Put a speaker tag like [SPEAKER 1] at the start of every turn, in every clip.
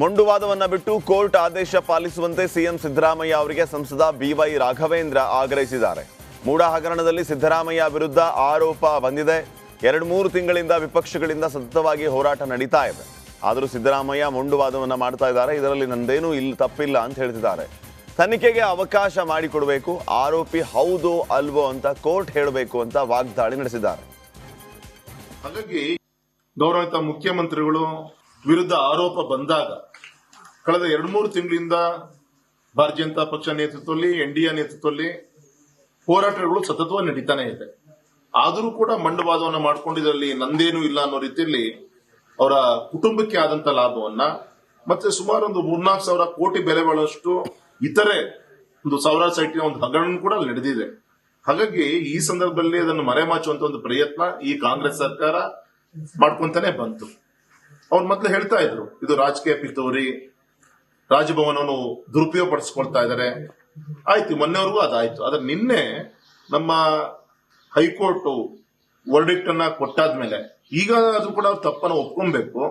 [SPEAKER 1] ಮೊಂಡುವಾದವನ್ನ ಬಿಟ್ಟು ಕೋರ್ಟ್ ಆದೇಶ ಪಾಲಿಸುವಂತೆ ಸಿಎಂ ಸಿದ್ದರಾಮಯ್ಯ ಅವರಿಗೆ ಸಂಸದ ಬಿವೈ ರಾಘವೇಂದ್ರ ಆಗ್ರಹಿಸಿದ್ದಾರೆ. ಮೂಡ ಹಗರಣದಲ್ಲಿ ಸಿದ್ದರಾಮಯ್ಯ ವಿರುದ್ಧ ಆರೋಪ ಬಂದಿದೆ. 2-3 ತಿಂಗಳಿಂದ ವಿಪಕ್ಷಗಳಿಂದ ಸತತವಾಗಿ ಹೋರಾಟ ನಡೀತಾ ಇದೆ. ಆದರೂ ಸಿದ್ದರಾಮಯ್ಯ ಮೊಂಡುವಾದವನ್ನ ಮಾಡ್ತಾ ಇದ್ದಾರೆ. ಇದರಲ್ಲಿ ನಂದೇನೂ ತಪ್ಪಿಲ್ಲ ಅಂತ ಹೇಳ್ತಿದ್ದಾರೆ. ತನಿಖೆಗೆ ಅವಕಾಶ ಮಾಡಿಕೊಡಬೇಕು, ಆರೋಪಿ ಹೌದೋ ಅಲ್ವೋ ಅಂತ ಕೋರ್ಟ್ ಹೇಳಬೇಕು ಅಂತ ವಾಗ್ದಾಳಿ ನಡೆಸಿದ್ದಾರೆ.
[SPEAKER 2] ಹಾಗಾಗಿ ಗೌರವಿತ ಮುಖ್ಯಮಂತ್ರಿಗಳು ವಿರುದ್ಧ ಆರೋಪ ಬಂದಾಗ ಕಳೆದ 2-3 ತಿಂಗಳಿಂದ ಭಾರತೀಯ ಜನತಾ ಪಕ್ಷ ನೇತೃತ್ವದಲ್ಲಿ ಎನ್ಡಿಎ ನೇತೃತ್ವದಲ್ಲಿ ಹೋರಾಟಗಳು ಸತತವಾಗಿ ನಡೀತಾನೆ ಇದೆ. ಆದರೂ ಕೂಡ ಮಂಡವಾದವನ್ನ ಮಾಡ್ಕೊಂಡಿದ್ರಲ್ಲಿ ನಂದೇನೂ ಇಲ್ಲ ಅನ್ನೋ ರೀತಿಯಲ್ಲಿ ಅವರ ಕುಟುಂಬಕ್ಕೆ ಆದಂತ ಲಾಭವನ್ನ ಮತ್ತೆ ಸುಮಾರು ಒಂದು 3-4 ಸಾವಿರ ಕೋಟಿ ಬೆಲೆ ಬಾಳುವಷ್ಟು ಇತರೆ ಒಂದು ಸಾವಿರಾರು ಸೈಟಿನ ಒಂದು ಹಗರಣ ಕೂಡ ಅಲ್ಲಿ ನಡೆದಿದೆ. ಹಾಗಾಗಿ ಈ ಸಂದರ್ಭದಲ್ಲಿ ಅದನ್ನು ಮರೆಮಾಚುವಂತ ಒಂದು ಪ್ರಯತ್ನ ಈ ಕಾಂಗ್ರೆಸ್ ಸರ್ಕಾರ ಮಾಡ್ಕೊಂತಾನೆ ಬಂತು. ಅವ್ರು ಮೊದಲು ಹೇಳ್ತಾ ಇದ್ರು ಇದು ರಾಜಕೀಯ ಪಿತೂರಿ, ರಾಜಭವನವನ್ನು ದುರುಪಯೋಗ ಪಡಿಸ್ಕೊಳ್ತಾ ಇದ್ದಾರೆ. ಆಯ್ತು, ಮೊನ್ನೆವರೆಗೂ ಅದಾಯ್ತು. ಆದ್ರೆ ನಿನ್ನೆ ನಮ್ಮ ಹೈಕೋರ್ಟ್ ವರ್ಡಿಕ್ಟ್ ಅನ್ನ ಕೊಟ್ಟಾದ್ಮೇಲೆ ಈಗ ಅದು ಕೂಡ ತಪ್ಪನ್ನು ಒಪ್ಕೊಬೇಕು.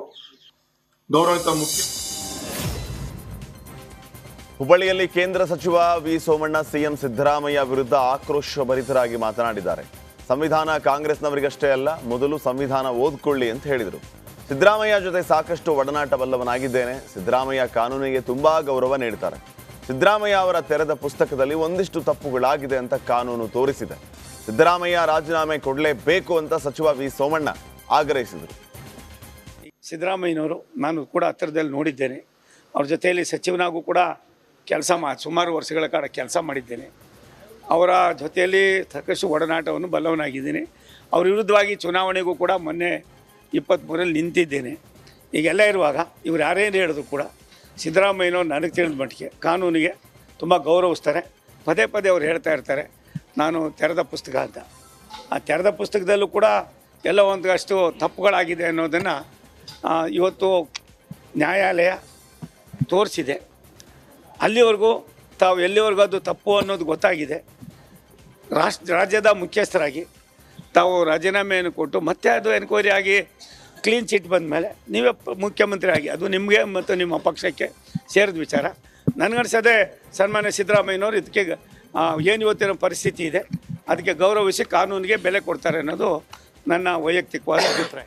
[SPEAKER 2] ಗೌರವಿತ
[SPEAKER 1] ಹುಬ್ಬಳ್ಳಿಯಲ್ಲಿ ಕೇಂದ್ರ ಸಚಿವ ವಿ ಸೋಮಣ್ಣ ಸಿಎಂ ಸಿದ್ದರಾಮಯ್ಯ ವಿರುದ್ಧ ಆಕ್ರೋಶಭರಿತರಾಗಿ ಮಾತನಾಡಿದ್ದಾರೆ. ಸಂವಿಧಾನ ಕಾಂಗ್ರೆಸ್ನವರಿಗಷ್ಟೇ ಅಲ್ಲ, ಮೊದಲು ಸಂವಿಧಾನ ಓದ್ಕೊಳ್ಳಿ ಅಂತ ಹೇಳಿದರು. ಸಿದ್ದರಾಮಯ್ಯ ಜೊತೆ ಸಾಕಷ್ಟು ಒಡನಾಟ ಬಲ್ಲವನಾಗಿದ್ದೇನೆ. ಸಿದ್ದರಾಮಯ್ಯ ಕಾನೂನಿಗೆ ತುಂಬಾ ಗೌರವ ನೀಡುತ್ತಾರೆ. ಸಿದ್ದರಾಮಯ್ಯ ಅವರ ತೆರೆದ ಪುಸ್ತಕದಲ್ಲಿ ಒಂದಿಷ್ಟು ತಪ್ಪುಗಳಾಗಿದೆ ಅಂತ ಕಾನೂನು ತೋರಿಸಿದೆ. ಸಿದ್ದರಾಮಯ್ಯ ರಾಜೀನಾಮೆ ಕೊಡಲೇಬೇಕು ಅಂತ ಸಚಿವ ವಿ ಸೋಮಣ್ಣ ಆಗ್ರಹಿಸಿದರು.
[SPEAKER 3] ಸಿದ್ದರಾಮಯ್ಯನವರು ನಾನು ಕೂಡ ಹತ್ತಿರದಲ್ಲಿ ನೋಡಿದ್ದೇನೆ. ಅವ್ರ ಜೊತೆಯಲ್ಲಿ ಸಚಿವನಾಗೂ ಕೂಡ ಸುಮಾರು ವರ್ಷಗಳ ಕಾಲ ಕೆಲಸ ಮಾಡಿದ್ದೇನೆ. ಅವರ ಜೊತೆಯಲ್ಲಿ ಸಾಕಷ್ಟು ಒಡನಾಟವನ್ನು ಬಲ್ಲವನಾಗಿದ್ದೀನಿ. ಅವ್ರ ವಿರುದ್ಧವಾಗಿ ಚುನಾವಣೆಗೂ ಕೂಡ ಮೊನ್ನೆ 23ರಲ್ಲಿ ನಿಂತಿದ್ದೇನೆ. ಈಗೆಲ್ಲ ಇರುವಾಗ ಇವ್ರು ಯಾರೇನು ಹೇಳಿದ್ರು ಕೂಡ ಸಿದ್ದರಾಮಯ್ಯನವ್ರು ನನಗೆ ತಿಳಿದ ಮಟ್ಟಿಗೆ ಕಾನೂನಿಗೆ ತುಂಬ ಗೌರವಿಸ್ತಾರೆ. ಪದೇ ಪದೇ ಅವ್ರು ಹೇಳ್ತಾ ಇರ್ತಾರೆ ನಾನು ತೆರೆದ ಪುಸ್ತಕ ಅಂತ. ಆ ತೆರೆದ ಪುಸ್ತಕದಲ್ಲೂ ಕೂಡ ಎಲ್ಲ ಒಂದಷ್ಟು ತಪ್ಪುಗಳಾಗಿದೆ ಅನ್ನೋದನ್ನು ಇವತ್ತು ನ್ಯಾಯಾಲಯ ತೋರಿಸಿದೆ. ಅಲ್ಲಿವರೆಗೂ ತಾವು ಎಲ್ಲಿವರೆಗೂ ಅದು ತಪ್ಪು ಅನ್ನೋದು ಗೊತ್ತಾಗಿದೆ. ರಾಜ್ಯದ ಮುಖ್ಯಸ್ಥರಾಗಿ ತಾವು ರಾಜೀನಾಮೆಯನ್ನು ಕೊಟ್ಟು ಮತ್ತೆ ಅದು ಎನ್ಕ್ವೈರಿ ಆಗಿ ಕ್ಲೀನ್ ಚಿಟ್ ಬಂದ ಮೇಲೆ ನೀವೇ ಮುಖ್ಯಮಂತ್ರಿ ಆಗಿ ಅದು ನಿಮಗೆ ಮತ್ತು ನಿಮ್ಮ ಪಕ್ಷಕ್ಕೆ ಸೇರಿದ ವಿಚಾರ. ನನಗನ್ಸೋದೆ ಸನ್ಮಾನ್ಯ ಸಿದ್ದರಾಮಯ್ಯನವರು ಇದಕ್ಕೆ ಏನು ಇವತ್ತಿನ ಪರಿಸ್ಥಿತಿ ಇದೆ ಅದಕ್ಕೆ ಗೌರವಿಸಿ ಕಾನೂನಿಗೆ ಬೆಲೆ ಕೊಡ್ತಾರೆ ಅನ್ನೋದು ನನ್ನ ವೈಯಕ್ತಿಕವಾದ ಅಭಿಪ್ರಾಯ.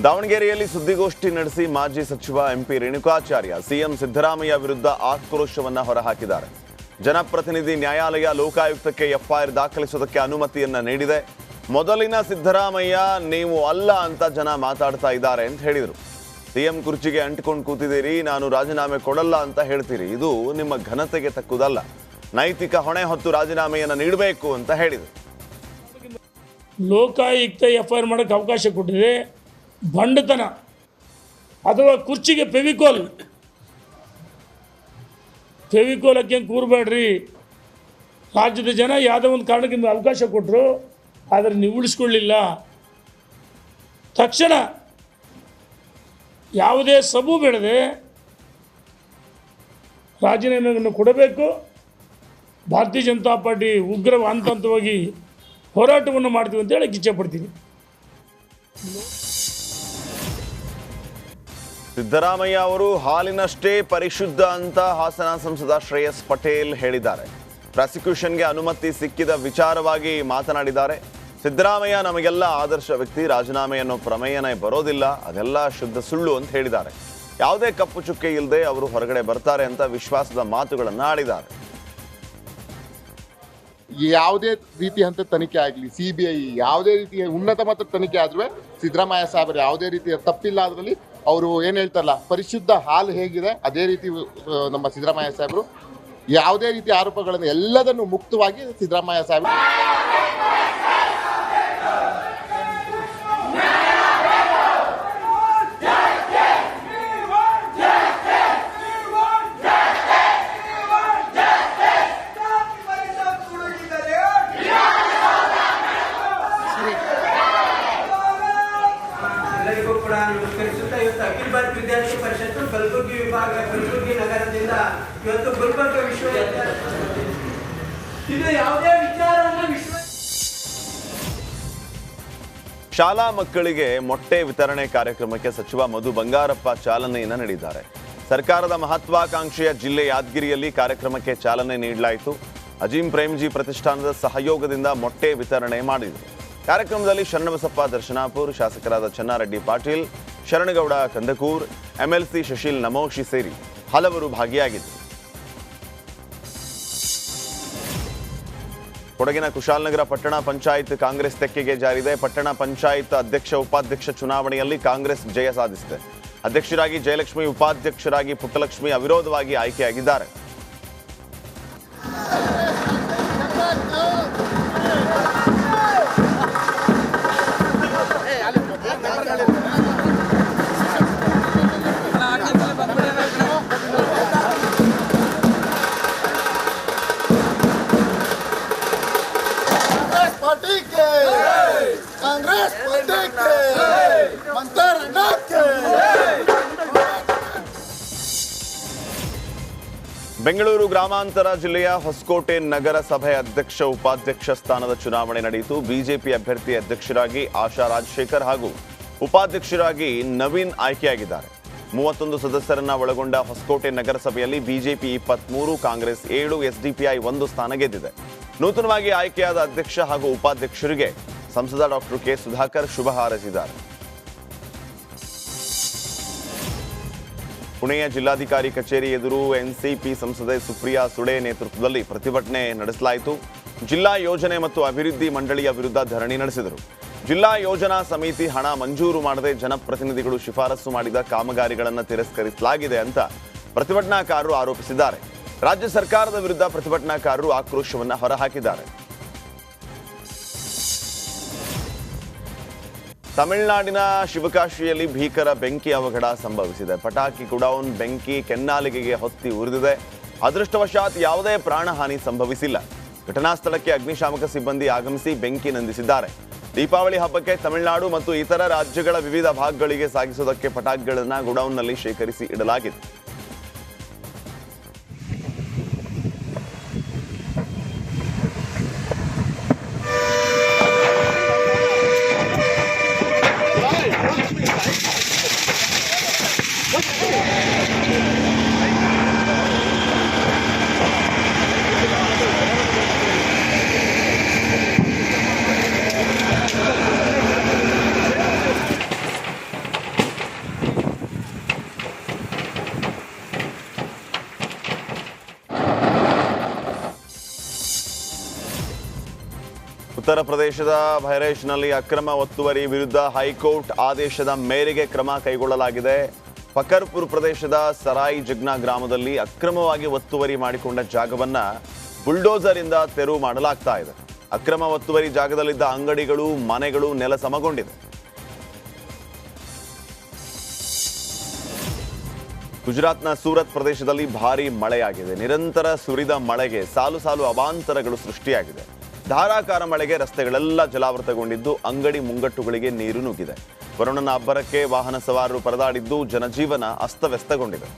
[SPEAKER 1] ದಾವಣಗೆರೆಯಲ್ಲಿ ಸುದ್ದಿಗೋಷ್ಠಿ ನಡೆಸಿ ಮಾಜಿ ಸಚಿವ ಎಂಪಿ ರೇಣುಕಾಚಾರ್ಯ ಸಿಎಂ ಸಿದ್ದರಾಮಯ್ಯ ವಿರುದ್ಧ ಆಕ್ರೋಶವನ್ನ ಹೊರಹಾಕಿದ್ದಾರೆ. ಜನಪ್ರತಿನಿಧಿ ನ್ಯಾಯಾಲಯ ಲೋಕಾಯುಕ್ತಕ್ಕೆ ಎಫ್ಐಆರ್ ದಾಖಲಿಸುವುದಕ್ಕೆ ಅನುಮತಿಯನ್ನ ನೀಡಿದೆ. ಮೊದಲಿನ ಸಿದ್ದರಾಮಯ್ಯ ನೀವು ಅಲ್ಲ ಅಂತ ಜನ ಮಾತಾಡ್ತಾ ಇದ್ದಾರೆ ಅಂತ ಹೇಳಿದರು. ಸಿಎಂ ಕುರ್ಚಿಗೆ ಅಂಟಿಕೊಂಡು ಕೂತಿದ್ದೀರಿ, ನಾನು ರಾಜೀನಾಮೆ ಕೊಡಲ್ಲ ಅಂತ ಹೇಳ್ತೀರಿ, ಇದು ನಿಮ್ಮ ಘನತೆಗೆ ತಕ್ಕುದಲ್ಲ. ನೈತಿಕ ಹೊಣೆ ಹೊತ್ತು ರಾಜೀನಾಮೆಯನ್ನು ನೀಡಬೇಕು ಅಂತ ಹೇಳಿದರು.
[SPEAKER 4] ಲೋಕಾಯುಕ್ತ ಎಫ್ಐಆರ್ ಮಾಡೋಕ್ಕೆ ಅವಕಾಶ ಕೊಟ್ಟಿದೆ. ಬಂಡತನ ಅಥವಾ ಕುರ್ಚಿಗೆ ಫೆವಿಕೋಲ್ ಹಾಕಿ ಕೂರಬೇಡ್ರಿ. ರಾಜ್ಯದ ಜನ ಯಾವುದೋ ಒಂದು ಕಾರಣಕ್ಕೆ ನಿಮ್ಗೆ ಅವಕಾಶ ಕೊಟ್ಟರು, ಆದರೆ ನೀವು ಉಳಿಸ್ಕೊಳ್ಳಿಲ್ಲ. ತಕ್ಷಣ ಯಾವುದೇ ಸಬು ಬೇಡದೆ ರಾಜೀನಾಮೆಯನ್ನು ಕೊಡಬೇಕು. ಭಾರತೀಯ ಜನತಾ ಪಾರ್ಟಿ ಉಗ್ರ ಹಂತವಾಗಿ ಹೋರಾಟವನ್ನು ಮಾಡ್ತೀವಿ ಅಂತ ಹೇಳಕ್ಕೆ ಇಚ್ಛೆಪಡ್ತೀನಿ.
[SPEAKER 1] ಸಿದ್ದರಾಮಯ್ಯ ಅವರು ಹಾಲಿನಷ್ಟೇ ಪರಿಶುದ್ಧ ಅಂತ ಹಾಸನ ಸಂಸದ ಶ್ರೇಯಸ್ ಪಟೇಲ್ ಹೇಳಿದ್ದಾರೆ. ಪ್ರಾಸಿಕ್ಯೂಷನ್ಗೆ ಅನುಮತಿ ಸಿಕ್ಕಿದ ವಿಚಾರವಾಗಿ ಮಾತನಾಡಿದ್ದಾರೆ. ಸಿದ್ದರಾಮಯ್ಯ ನಮಗೆಲ್ಲ ಆದರ್ಶ ವ್ಯಕ್ತಿ, ರಾಜೀನಾಮೆ ಅನ್ನೋ ಪ್ರಮೇಯನೇ ಬರೋದಿಲ್ಲ, ಅದೆಲ್ಲ ಶುದ್ಧ ಸುಳ್ಳು ಅಂತ ಹೇಳಿದ್ದಾರೆ. ಯಾವುದೇ ಕಪ್ಪು ಚುಕ್ಕೆ ಇಲ್ಲದೆ ಅವರು ಹೊರಗಡೆ ಬರ್ತಾರೆ ಅಂತ ವಿಶ್ವಾಸದ ಮಾತುಗಳನ್ನು ಆಡಿದ್ದಾರೆ.
[SPEAKER 5] ಯಾವುದೇ ರೀತಿ ಅಂತ ತನಿಖೆ ಆಗಲಿ, CBI ಯಾವುದೇ ರೀತಿಯ ಉನ್ನತ ಮಟ್ಟದ ತನಿಖೆ ಆದ್ರೂ ಸಿದ್ದರಾಮಯ್ಯ ಸಾಹೇಬರು ಯಾವುದೇ ರೀತಿಯ ತಪ್ಪಿಲ್ಲ. ಅದರಲ್ಲಿ ಅವರು ಏನು ಹೇಳ್ತಾರಲ್ಲ, ಪರಿಶುದ್ಧ ಹಾಲು ಹೇಗಿದೆ ಅದೇ ರೀತಿ ನಮ್ಮ ಸಿದ್ದರಾಮಯ್ಯ ಸಾಹೇಬರು ಯಾವುದೇ ರೀತಿಯ ಆರೋಪಗಳನ್ನು ಎಲ್ಲದನ್ನು ಮುಕ್ತವಾಗಿ ಸಿದ್ದರಾಮಯ್ಯ ಸಾಹೇಬರು
[SPEAKER 6] ಅಖಿಲ ಭಾರತ ವಿದ್ಯಾರ್ಥಿ ಪರಿಷತ್ತು ಕಲಬುರಗಿ ವಿಭಾಗ ಕಲಬುರಗಿ ನಗರದಿಂದ ಇವತ್ತು ಗುಲ್ಬರ್ಗ ವಿಶ್ವವಿದ್ಯಾಲಯ ಇದು ಯಾವುದೇ ವಿಚಾರವನ್ನು
[SPEAKER 1] ಶಾಲಾ ಮಕ್ಕಳಿಗೆ ಮೊಟ್ಟೆ ವಿತರಣೆ ಕಾರ್ಯಕ್ರಮಕ್ಕೆ ಸಚಿವ ಮಧು ಬಂಗಾರಪ್ಪ ಚಾಲನೆಯನ್ನು ನೀಡಿದ್ದಾರೆ. ಸರ್ಕಾರದ ಮಹತ್ವಾಕಾಂಕ್ಷೆಯ ಜಿಲ್ಲೆ ಯಾದಗಿರಿಯಲ್ಲಿ ಕಾರ್ಯಕ್ರಮಕ್ಕೆ ಚಾಲನೆ ನೀಡಲಾಯಿತು. ಅಜೀಂ ಪ್ರೇಮ್ಜಿ ಪ್ರತಿಷ್ಠಾನದ ಸಹಯೋಗದಿಂದ ಮೊಟ್ಟೆ ವಿತರಣೆ ಮಾಡಿದರು. ಕಾರ್ಯಕ್ರಮದಲ್ಲಿ ಶರಣಬಸಪ್ಪ ದರ್ಶನಾಪುರ್, ಶಾಸಕರಾದ ಚೆನ್ನಾರೆಡ್ಡಿ ಪಾಟೀಲ್, ಶರಣಗೌಡ ಕಂದಕೂರ್, ಎಂಎಲ್ಸಿ ಶಶೀಲ್ ನಮೋಶಿ ಸೇರಿ ಹಲವರು ಭಾಗಿಯಾಗಿದ್ದರು. ಕೊಡಗಿನ ಕುಶಾಲನಗರ ಪಟ್ಟಣ ಪಂಚಾಯತ್ ಕಾಂಗ್ರೆಸ್ ತೆಕ್ಕೆಗೆ ಜಾರಿದೆ. ಪಟ್ಟಣ ಪಂಚಾಯತ್ ಅಧ್ಯಕ್ಷ ಉಪಾಧ್ಯಕ್ಷ ಚುನಾವಣೆಯಲ್ಲಿ ಕಾಂಗ್ರೆಸ್ ಜಯ ಸಾಧಿಸಿದೆ. ಅಧ್ಯಕ್ಷರಾಗಿ ಜಯಲಕ್ಷ್ಮಿ, ಉಪಾಧ್ಯಕ್ಷರಾಗಿ ಪುಟ್ಟಲಕ್ಷ್ಮಿ ಅವಿರೋಧವಾಗಿ ಆಯ್ಕೆಯಾಗಿದ್ದಾರೆ. ಬೆಂಗಳೂರು ಗ್ರಾಮಾಂತರ ಜಿಲ್ಲೆಯ ಹೊಸಕೋಟೆ ನಗರಸಭೆ ಅಧ್ಯಕ್ಷ ಉಪಾಧ್ಯಕ್ಷ ಸ್ಥಾನದ ಚುನಾವಣೆ ನಡೆಯಿತು. ಬಿಜೆಪಿ ಅಭ್ಯರ್ಥಿ ಅಧ್ಯಕ್ಷರಾಗಿ ಆಶಾ ರಾಜಶೇಖರ್ ಹಾಗೂ ಉಪಾಧ್ಯಕ್ಷರಾಗಿ ನವೀನ್ ಆಯ್ಕೆಯಾಗಿದ್ದಾರೆ. 31 ಸದಸ್ಯರನ್ನ ಒಳಗೊಂಡ ಹೊಸಕೋಟೆ ನಗರಸಭೆಯಲ್ಲಿ ಬಿಜೆಪಿ 23, ಕಾಂಗ್ರೆಸ್ 7, ಎಸ್ಡಿಪಿಐ 1 ಸ್ಥಾನ ಗೆದ್ದಿದೆ. ನೂತನವಾಗಿ ಆಯ್ಕೆಯಾದ ಅಧ್ಯಕ್ಷ ಹಾಗೂ ಉಪಾಧ್ಯಕ್ಷರಿಗೆ ಸಂಸದ ಡಾಕ್ಟರ್ ಕೆ ಸುಧಾಕರ್ ಶುಭ ಹಾರೈಸಿದ್ದಾರೆ. ಪುಣೆಯ ಜಿಲ್ಲಾಧಿಕಾರಿ ಕಚೇರಿ ಎದುರು ಎನ್ಸಿಪಿ ಸಂಸದೆ ಸುಪ್ರಿಯಾ ಸುಳೆ ನೇತೃತ್ವದಲ್ಲಿ ಪ್ರತಿಭಟನೆ ನಡೆಸಲಾಯಿತು. ಜಿಲ್ಲಾ ಯೋಜನೆ ಮತ್ತು ಅಭಿವೃದ್ಧಿ ಮಂಡಳಿಯ ವಿರುದ್ಧ ಧರಣಿ ನಡೆಸಿದರು. ಜಿಲ್ಲಾ ಯೋಜನಾ ಸಮಿತಿ ಹಣ ಮಂಜೂರು ಮಾಡದೆ ಜನಪ್ರತಿನಿಧಿಗಳು ಶಿಫಾರಸು ಮಾಡಿದ ಕಾಮಗಾರಿಗಳನ್ನು ತಿರಸ್ಕರಿಸಲಾಗಿದೆ ಅಂತ ಪ್ರತಿಭಟನಾಕಾರರು ಆರೋಪಿಸಿದ್ದಾರೆ. ರಾಜ್ಯ ಸರ್ಕಾರದ ವಿರುದ್ಧ ಪ್ರತಿಭಟನಾಕಾರರು ಆಕ್ರೋಶವನ್ನು ಹೊರಹಾಕಿದ್ದಾರೆ. ತಮಿಳುನಾಡಿನ ಶಿವಕಾಶಿಯಲ್ಲಿ ಭೀಕರ ಬೆಂಕಿ ಅವಘಡ ಸಂಭವಿಸಿದೆ. ಪಟಾಕಿ ಗುಡೌನ್ ಬೆಂಕಿ ಕೆನ್ನಾಲಿಗೆಗೆ ಹೊತ್ತಿ ಉರಿದಿದೆ. ಅದೃಷ್ಟವಶಾತ್ ಯಾವುದೇ ಪ್ರಾಣಹಾನಿ ಸಂಭವಿಸಿಲ್ಲ. ಘಟನಾ ಸ್ಥಳಕ್ಕೆ ಅಗ್ನಿಶಾಮಕ ಸಿಬ್ಬಂದಿ ಆಗಮಿಸಿ ಬೆಂಕಿ ನಂದಿಸಿದ್ದಾರೆ. ದೀಪಾವಳಿ ಹಬ್ಬಕ್ಕೆ ತಮಿಳುನಾಡು ಮತ್ತು ಇತರ ರಾಜ್ಯಗಳ ವಿವಿಧ ಭಾಗಗಳಿಗೆ ಸಾಗಿಸುವುದಕ್ಕೆ ಪಟಾಕಿಗಳನ್ನು ಗುಡೌನ್ನಲ್ಲಿ ಶೇಖರಿಸಿ ಇಡಲಾಗಿದೆ. ಉತ್ತರ ಪ್ರದೇಶದ ಬಹರೇಚ್ನಲ್ಲಿ ಅಕ್ರಮ ಒತ್ತುವರಿ ವಿರುದ್ಧ ಹೈಕೋರ್ಟ್ ಆದೇಶದ ಮೇರೆಗೆ ಕ್ರಮ ಕೈಗೊಳ್ಳಲಾಗಿದೆ. ಫಕರ್ಪುರ್ ಪ್ರದೇಶದ ಸರಾಯಿ ಜಗ್ನಾ ಗ್ರಾಮದಲ್ಲಿ ಅಕ್ರಮವಾಗಿ ಒತ್ತುವರಿ ಮಾಡಿಕೊಂಡ ಜಾಗವನ್ನು ಬುಲ್ಡೋಸರ್ ಇಂದ ತೆರವು ಮಾಡಲಾಗ್ತಾ ಇದೆ. ಅಕ್ರಮ ಒತ್ತುವರಿ ಜಾಗದಲ್ಲಿದ್ದ ಅಂಗಡಿಗಳು, ಮನೆಗಳು ನೆಲ ಸಮಗೊಂಡಿದೆ. ಗುಜರಾತ್ನ ಸೂರತ್ ಪ್ರದೇಶದಲ್ಲಿ ಭಾರೀ ಮಳೆಯಾಗಿದೆ. ನಿರಂತರ ಸುರಿದ ಮಳೆಗೆ ಸಾಲು ಸಾಲು ಅವಾಂತರಗಳು ಸೃಷ್ಟಿಯಾಗಿದೆ. ಧಾರಾಕಾರ ಮಳೆಗೆ ರಸ್ತೆಗಳೆಲ್ಲ ಜಲಾವೃತಗೊಂಡಿದ್ದು ಅಂಗಡಿ ಮುಂಗಟ್ಟುಗಳಿಗೆ ನೀರು ನುಗ್ಗಿದೆ. ವರುಣನ ಅಬ್ಬರಕ್ಕೆ ವಾಹನ ಸವಾರರು ಪರದಾಡಿದ್ದು ಜನಜೀವನ ಅಸ್ತವ್ಯಸ್ತಗೊಂಡಿದೆ.